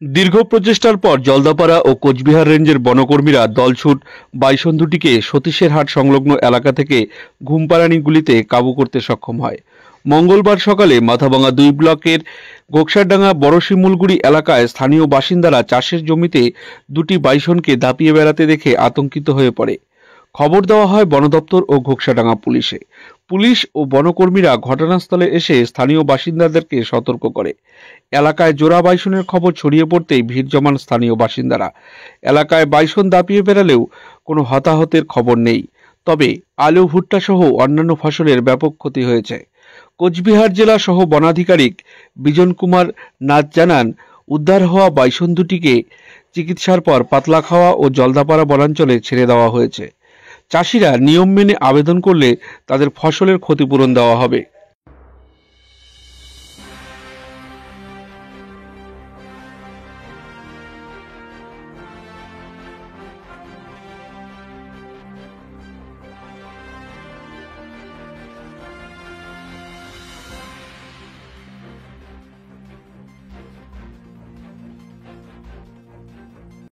দীর্ঘ প্রচেষ্টার পর জলদাপাড়া ও কোচবিহার রেঞ্জের বনকর্মীরা দলছুট বাইসন দুটিকে সতীশের হাট সংলগ্ন এলাকা থেকে ঘুমপাড়ানি গুলিতে কাবু করতে সক্ষম হয়। মঙ্গলবার সকালে মাথাভাঙা ২ ব্লকের গোকসারডাঙ্গা বড় শিমুলগুড়ি এলাকায় স্থানীয় বাসিন্দারা চাষের জমিতে দুটি বাইসনকে দাপিয়ে বেড়াতে দেখে আতঙ্কিত হয়ে পড়ে। খবর দেওয়া হয় বন দপ্তর ও ঘোকসাডাঙ্গা পুলিশে। পুলিশ ও বনকর্মীরা ঘটনাস্থলে এসে স্থানীয় বাসিন্দাদেরকে সতর্ক করে। এলাকায় জোড়া বাইসনের খবর ছড়িয়ে পড়তেই ভিড় জমান স্থানীয় বাসিন্দারা। এলাকায় বাইসন দাপিয়ে বেড়ালেও কোনো হতাহতের খবর নেই, তবে আলু ভুট্টা সহ অন্যান্য ফসলের ব্যাপক ক্ষতি হয়েছে। কোচবিহার জেলা সহ বনাধিকারিক বিজন কুমার নাথ জানান, উদ্ধার হওয়া বাইসন দুটিকে চিকিৎসার পর পাতলাখাওয়া ও জলদাপাড়া বনাঞ্চলে ছেড়ে দেওয়া হয়েছে। চাষিরা নিয়ম মেনে আবেদন করলে তাদের ফসলের ক্ষতিপূরণ দেওয়া হবে।